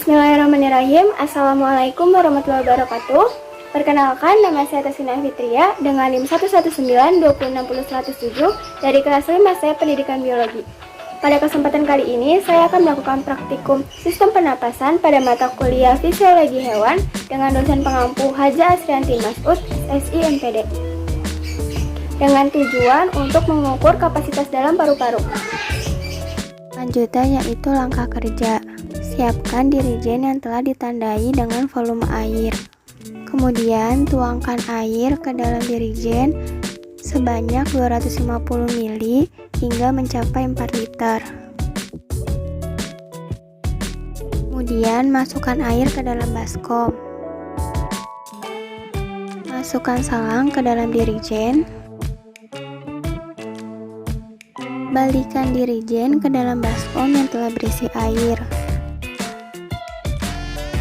Bismillahirrahmanirrahim. Assalamualaikum warahmatullahi wabarakatuh. Perkenalkan, nama saya Tasina Fitria dengan NIM 119-2060107 dari kelas 5C Pendidikan Biologi. Pada kesempatan kali ini, saya akan melakukan praktikum sistem pernapasan pada mata kuliah Fisiologi Hewan dengan dosen pengampu Haja Asrianti Masud, SI MPD. Dengan tujuan untuk mengukur kapasitas dalam paru-paru. Selanjutnya yaitu langkah kerja. Siapkan dirigen yang telah ditandai dengan volume air. Kemudian tuangkan air ke dalam dirigen sebanyak 250 ml hingga mencapai 4 liter. Kemudian masukkan air ke dalam baskom. Masukkan selang ke dalam dirigen. Balikan dirigen ke dalam baskom yang telah berisi air.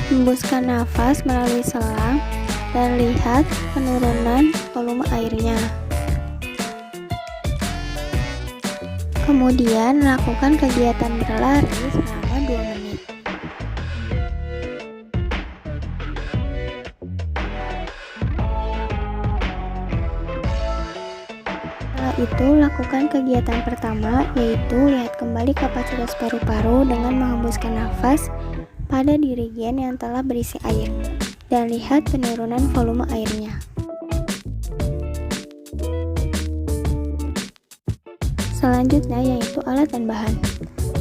Hembuskan nafas melalui selang dan lihat penurunan volume airnya. Kemudian lakukan kegiatan berlari selama 2 menit. Setelah itu lakukan kegiatan pertama, yaitu lihat kembali kapasitas paru-paru dengan menghembuskan nafas pada dirigen yang telah berisi air dan lihat penurunan volume airnya. Selanjutnya yaitu alat dan bahan.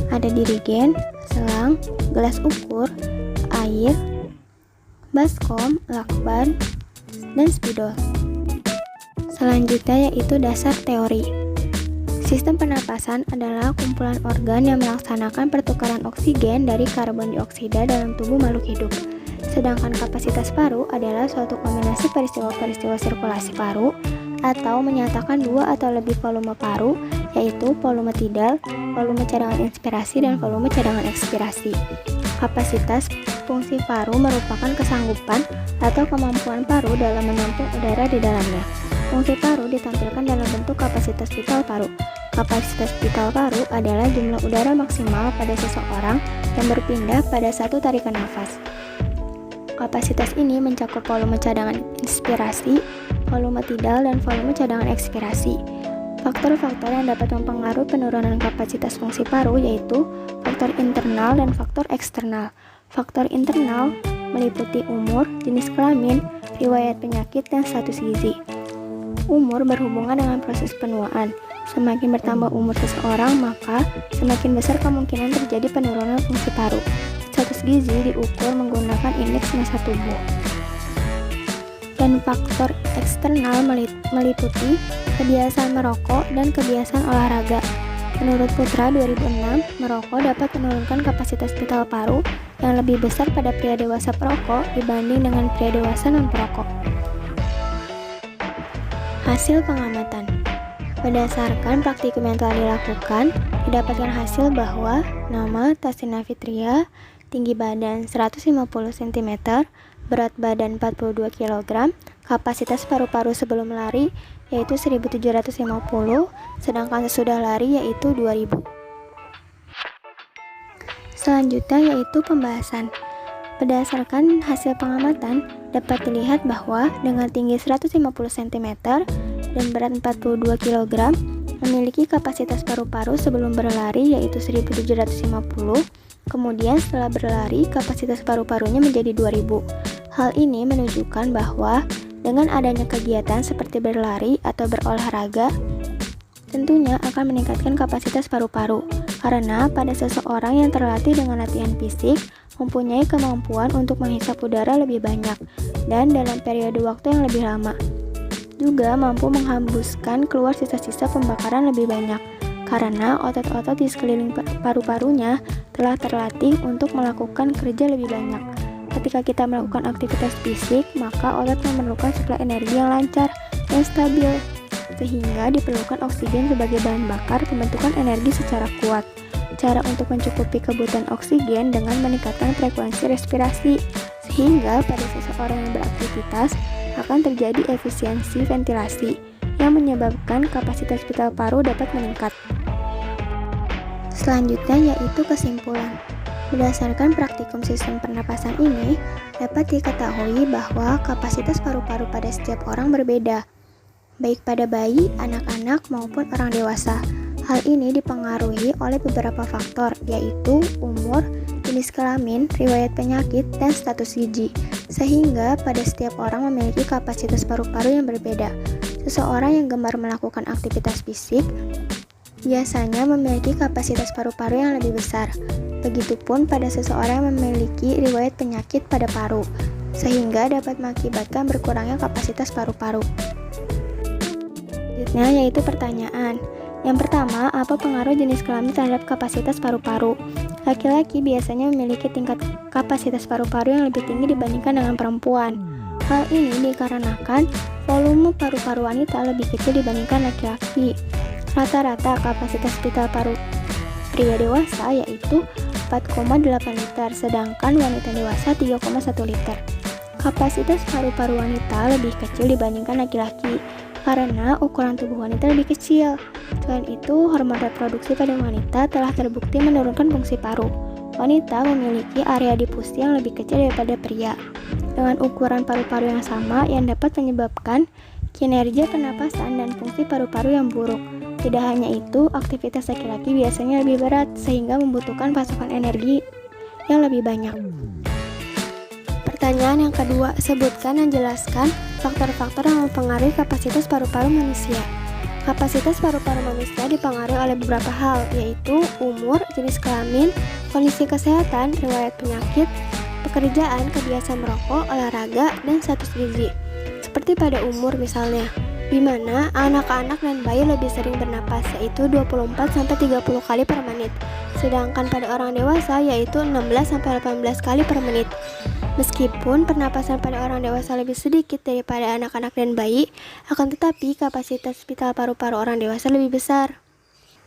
Ada dirigen, selang, gelas ukur, air, baskom, lakban, dan spidol. Selanjutnya yaitu dasar teori. Sistem pernapasan adalah kumpulan organ yang melaksanakan pertukaran oksigen dari karbon dioksida dalam tubuh makhluk hidup. Sedangkan kapasitas paru adalah suatu kombinasi peristiwa-peristiwa sirkulasi paru atau menyatakan dua atau lebih volume paru, yaitu volume tidal, volume cadangan inspirasi, dan volume cadangan ekspirasi. Kapasitas fungsi paru merupakan kesanggupan atau kemampuan paru dalam menampung udara di dalamnya. Fungsi paru ditampilkan dalam bentuk kapasitas vital paru. Kapasitas vital paru adalah jumlah udara maksimal pada seseorang yang berpindah pada satu tarikan nafas. Kapasitas ini mencakup volume cadangan inspirasi, volume tidal, dan volume cadangan ekspirasi. Faktor-faktor yang dapat mempengaruhi penurunan kapasitas fungsi paru yaitu faktor internal dan faktor eksternal. Faktor internal meliputi umur, jenis kelamin, riwayat penyakit, dan status gizi. Umur berhubungan dengan proses penuaan. Semakin bertambah umur seseorang, maka semakin besar kemungkinan terjadi penurunan fungsi paru. Status gizi diukur menggunakan indeks massa tubuh. Dan faktor eksternal meliputi kebiasaan merokok dan kebiasaan olahraga. Menurut Putra 2006, merokok dapat menurunkan kapasitas vital paru yang lebih besar pada pria dewasa perokok dibanding dengan pria dewasa non-perokok. Hasil pengamatan. Berdasarkan praktikum yang telah dilakukan, didapatkan hasil bahwa nama Tasina Fitria, tinggi badan 150 cm, berat badan 42 kg, kapasitas paru-paru sebelum lari yaitu 1750, sedangkan sesudah lari yaitu 2000. Selanjutnya yaitu pembahasan. Berdasarkan hasil pengamatan, dapat dilihat bahwa dengan tinggi 150 cm dan berat 42 kg, memiliki kapasitas paru-paru sebelum berlari yaitu 1750, kemudian setelah berlari kapasitas paru-parunya menjadi 2000. Hal ini menunjukkan bahwa dengan adanya kegiatan seperti berlari atau berolahraga, tentunya akan meningkatkan kapasitas paru-paru, karena pada seseorang yang terlatih dengan latihan fisik, mempunyai kemampuan untuk menghisap udara lebih banyak dan dalam periode waktu yang lebih lama. Juga mampu menghembuskan keluar sisa-sisa pembakaran lebih banyak, karena otot-otot di sekeliling paru-parunya telah terlatih untuk melakukan kerja lebih banyak. Ketika kita melakukan aktivitas fisik, maka otot memerlukan suplai energi yang lancar dan stabil, sehingga diperlukan oksigen sebagai bahan bakar pembentukan energi secara kuat. Cara untuk mencukupi kebutuhan oksigen dengan meningkatkan frekuensi respirasi, sehingga pada seseorang yang beraktivitas akan terjadi efisiensi ventilasi yang menyebabkan kapasitas vital paru dapat meningkat. Selanjutnya yaitu kesimpulan. Berdasarkan praktikum sistem pernapasan ini, dapat diketahui bahwa kapasitas paru-paru pada setiap orang berbeda, baik pada bayi, anak-anak, maupun orang dewasa. Hal ini dipengaruhi oleh beberapa faktor, yaitu umur, jenis kelamin, riwayat penyakit, dan status gizi, sehingga pada setiap orang memiliki kapasitas paru-paru yang berbeda. Seseorang yang gemar melakukan aktivitas fisik biasanya memiliki kapasitas paru-paru yang lebih besar. Begitupun pada seseorang yang memiliki riwayat penyakit pada paru, sehingga dapat mengakibatkan berkurangnya kapasitas paru-paru. Selanjutnya yaitu pertanyaan. Yang pertama, apa pengaruh jenis kelamin terhadap kapasitas paru-paru? Laki-laki biasanya memiliki tingkat kapasitas paru-paru yang lebih tinggi dibandingkan dengan perempuan. Hal ini dikarenakan volume paru-paru wanita lebih kecil dibandingkan laki-laki. Rata-rata kapasitas vital paru pria dewasa yaitu 4,8 liter, sedangkan wanita dewasa 3,1 liter. Kapasitas paru-paru wanita lebih kecil dibandingkan laki-laki karena ukuran tubuh wanita lebih kecil. Selain itu, hormon reproduksi pada wanita telah terbukti menurunkan fungsi paru. Wanita memiliki area difusi yang lebih kecil daripada pria, dengan ukuran paru-paru yang sama yang dapat menyebabkan kinerja pernapasan dan fungsi paru-paru yang buruk. Tidak hanya itu, aktivitas laki-laki biasanya lebih berat sehingga membutuhkan pasokan energi yang lebih banyak. Pertanyaan yang kedua, sebutkan dan jelaskan faktor-faktor yang mempengaruhi kapasitas paru-paru manusia. Kapasitas paru-paru manusia dipengaruhi oleh beberapa hal, yaitu umur, jenis kelamin, kondisi kesehatan, riwayat penyakit, pekerjaan, kebiasaan merokok, olahraga, dan status gizi. Seperti pada umur misalnya, di mana anak-anak dan bayi lebih sering bernapas, yaitu 24-30 kali per menit, sedangkan pada orang dewasa yaitu 16-18 kali per menit. Meskipun pernapasan pada orang dewasa lebih sedikit daripada anak-anak dan bayi, akan tetapi kapasitas vital paru-paru orang dewasa lebih besar.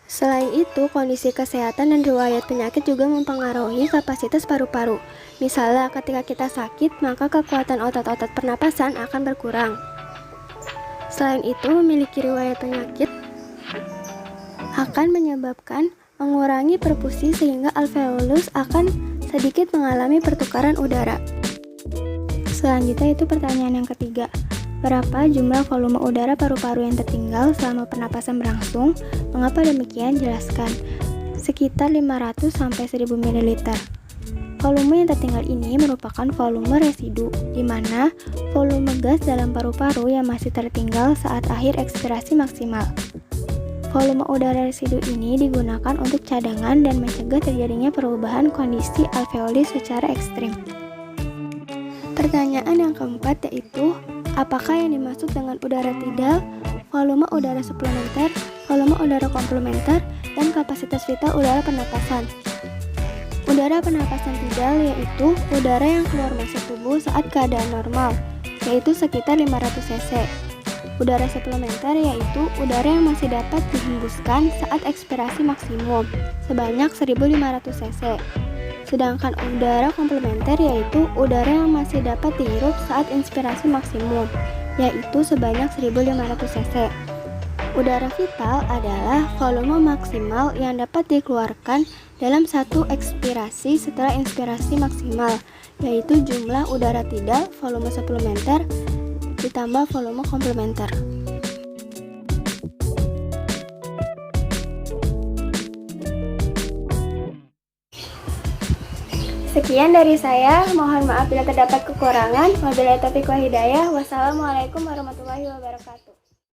Selain itu, kondisi kesehatan dan riwayat penyakit juga mempengaruhi kapasitas paru-paru. Misalnya, ketika kita sakit, maka kekuatan otot-otot pernapasan akan berkurang. Selain itu, memiliki riwayat penyakit akan menyebabkan mengurangi perfusi sehingga alveolus akan sedikit mengalami pertukaran udara. Selanjutnya itu pertanyaan yang ketiga. Berapa jumlah volume udara paru-paru yang tertinggal selama pernapasan berlangsung? Mengapa demikian? Jelaskan. Sekitar 500-1000 ml. Volume yang tertinggal ini merupakan volume residu, di mana volume gas dalam paru-paru yang masih tertinggal saat akhir ekspirasi maksimal. Volume udara residu ini digunakan untuk cadangan dan mencegah terjadinya perubahan kondisi alveoli secara ekstrim. Pertanyaan yang keempat yaitu, apakah yang dimaksud dengan udara tidal, volume udara suplementer, volume udara komplementer, dan kapasitas vital udara pernapasan? Udara pernapasan tidal yaitu udara yang keluar masuk tubuh saat keadaan normal, yaitu sekitar 500 cc. Udara suplementer yaitu udara yang masih dapat dihembuskan saat ekspirasi maksimum, sebanyak 1500 cc. Sedangkan udara komplementer yaitu udara yang masih dapat dihirup saat inspirasi maksimum, yaitu sebanyak 1500 cc. Udara vital adalah volume maksimal yang dapat dikeluarkan dalam satu ekspirasi setelah inspirasi maksimal, yaitu jumlah udara tidal, volume suplementer, ditambah volume komplementer. Sekian dari saya, mohon maaf bila terdapat kekurangan. Wabillahi taufiq wal hidayah. Wassalamualaikum warahmatullahi wabarakatuh.